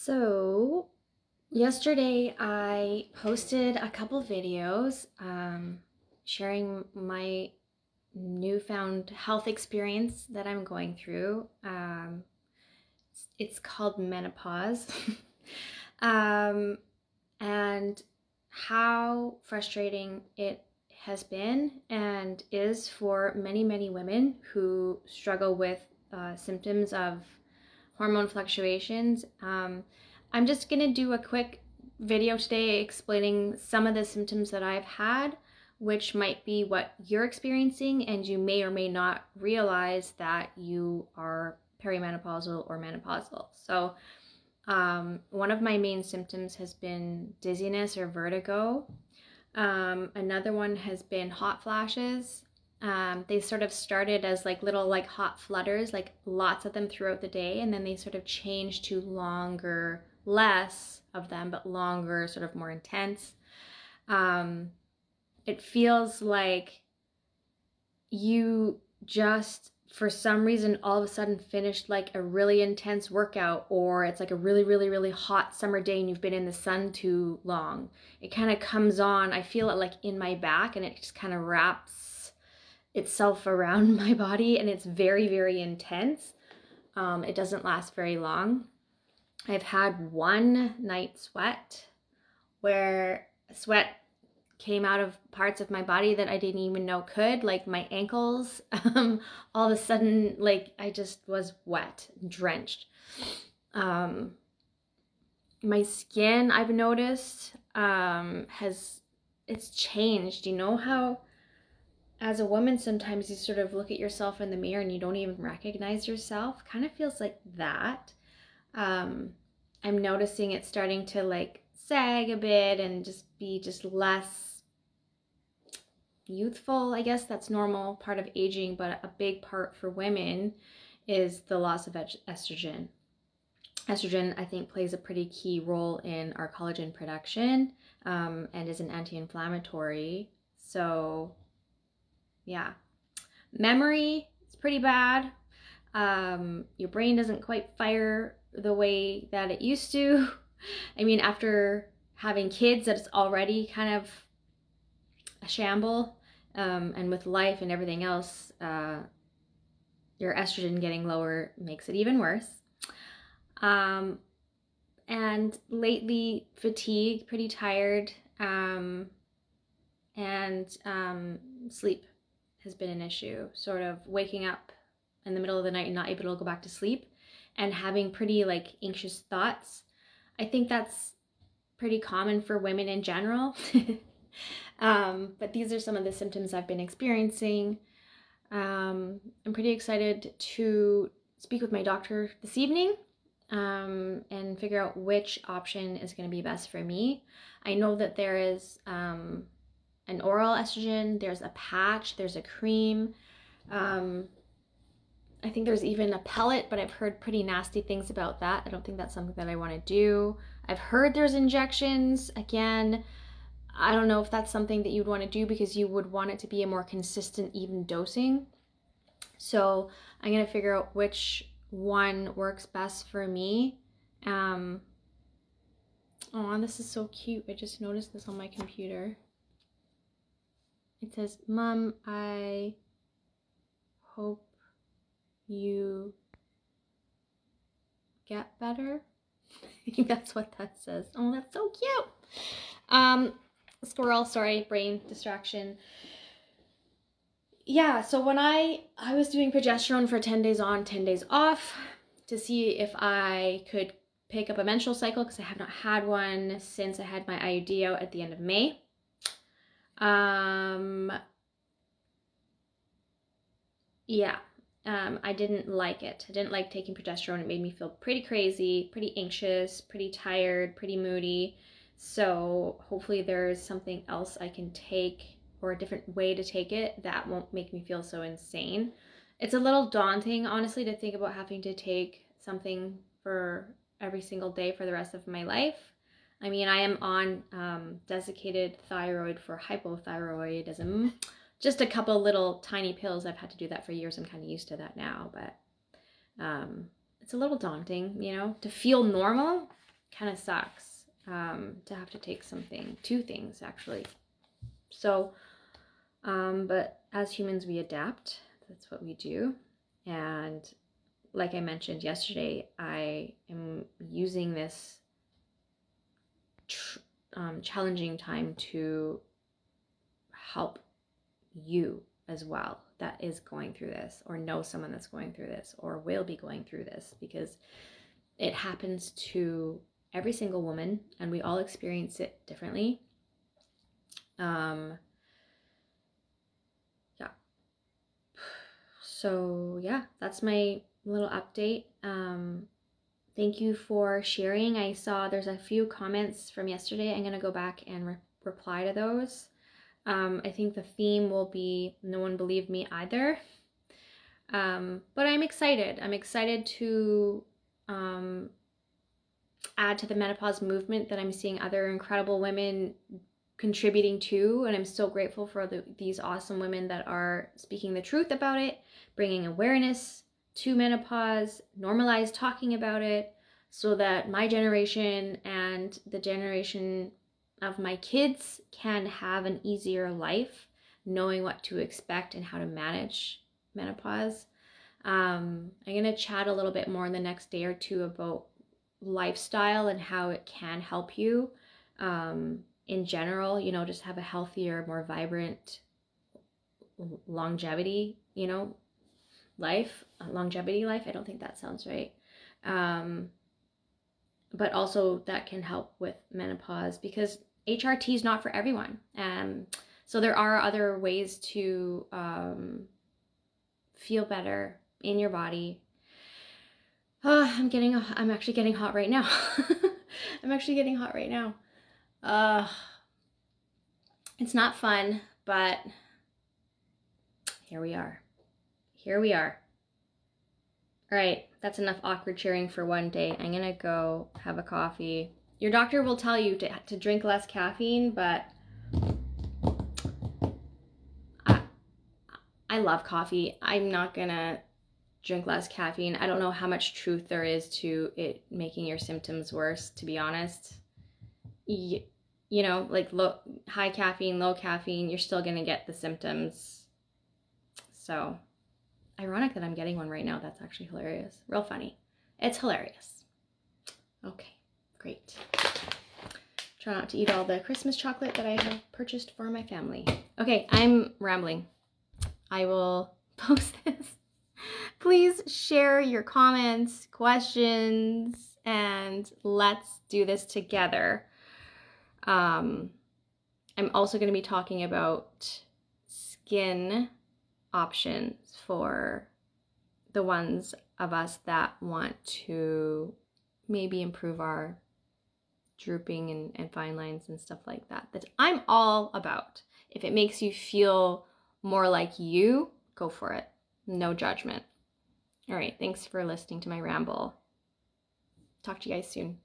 So, yesterday I posted a couple videos sharing my newfound health experience that I'm going through. It's called menopause. um, and how frustrating it has been and is for many, many women who struggle with symptoms of hormone fluctuations. I'm just going to do a quick video today explaining some of the symptoms that I've had, which might be what you're experiencing, and you may or may not realize that you are perimenopausal or menopausal. So one of my main symptoms has been dizziness or vertigo. Another one has been hot flashes. They sort of started as little hot flutters, like lots of them throughout the day, and then they sort of changed to longer, less of them, but longer, sort of more intense. It feels like you just, for some reason, all of a sudden finished like a really intense workout, or it's like a really, really, really hot summer day and you've been in the sun too long. It kind of comes on. I feel it like in my back, and it just kind of wraps itself around my body, and it's very, very intense. It doesn't last very long. I've had one night sweat where sweat came out of parts of my body that I didn't even know could, like my ankles. All of a sudden, like I just was wet, drenched. My skin, I've noticed, it's changed. You know how as a woman sometimes you sort of look at yourself in the mirror and you don't even recognize yourself? Kind of feels like that. I'm noticing it starting to like sag a bit and just be just less youthful. I guess that's normal, part of aging, but a big part for women is the loss of estrogen. Estrogen, I think, plays a pretty key role in our collagen production, and is an anti-inflammatory. So yeah, memory is pretty bad. Your brain doesn't quite fire the way that it used to. I mean, after having kids, that's already kind of a shamble. And with life and everything else, your estrogen getting lower makes it even worse. And lately, fatigue, pretty tired, and sleep has been an issue. Sort of waking up in the middle of the night and not able to go back to sleep, and having pretty like anxious thoughts. I think that's pretty common for women in general. But these are some of the symptoms I've been experiencing. I'm pretty excited to speak with my doctor this evening, and figure out which option is going to be best for me. I know that there is an oral estrogen, there's a patch, there's a cream. I think there's even a pellet, but I've heard pretty nasty things about that. I don't think that's something that I want to do. I've heard there's injections. Again, I don't know if that's something that you'd want to do, because you would want it to be a more consistent, even dosing. So I'm going to figure out which one works best for me. Oh, this is so cute. I just noticed this on my computer. It says, "Mom, I hope you get better." I think that's what that says. Oh, that's so cute. Squirrel, sorry, brain distraction. Yeah, so when I was doing progesterone for 10 days on, 10 days off to see if I could pick up a menstrual cycle, because I have not had one since I had my IUD out at the end of May. I didn't like it. I didn't like taking progesterone. It made me feel pretty crazy, pretty anxious, pretty tired, pretty moody. So hopefully there's something else I can take, or a different way to take it, that won't make me feel so insane. It's a little daunting, honestly, to think about having to take something for every single day for the rest of my life. I mean, I am on desiccated thyroid for hypothyroidism. Just a couple little tiny pills. I've had to do that for years. I'm kind of used to that now, but it's a little daunting, you know, to feel normal. kind of sucks to have to take two things actually. So, but as humans, we adapt. That's what we do. And like I mentioned yesterday, I am using this challenging time to help you as well that is going through this, or know someone that's going through this, or will be going through this, because it happens to every single woman and we all experience it differently. Yeah. So yeah, that's my little update. Thank you for sharing. I saw there's a few comments from yesterday. I'm going to go back and reply to those. I think the theme will be no one believed me either. But I'm excited. I'm excited to add to the menopause movement that I'm seeing other incredible women contributing to. And I'm so grateful for these awesome women that are speaking the truth about it, bringing awareness to menopause, normalize talking about it, so that my generation and the generation of my kids can have an easier life, knowing what to expect and how to manage menopause. I'm going to chat a little bit more in the next day or two about lifestyle and how it can help you in general, just have a healthier, more vibrant longevity, longevity life. I don't think that sounds right. But also that can help with menopause, because HRT is not for everyone. So there are other ways to feel better in your body. I'm actually getting hot right now. It's not fun, but here we are. All right, that's enough awkward cheering for one day. I'm gonna go have a coffee. Your doctor will tell you to drink less caffeine, but I love coffee. I'm not gonna drink less caffeine. I don't know how much truth there is to it making your symptoms worse, to be honest. Like high caffeine, low caffeine, you're still gonna get the symptoms. So ironic that I'm getting one right now. That's actually hilarious. Real funny. It's hilarious. Okay, great. Try not to eat all the Christmas chocolate that I have purchased for my family. Okay, I'm rambling. I will post this. Please share your comments, questions, and let's do this together. I'm also going to be talking about skin options for the ones of us that want to maybe improve our drooping and fine lines and stuff like that. That I'm all about. If it makes you feel more like you, go for it. No judgment. All right, thanks for listening to my ramble. Talk to you guys soon.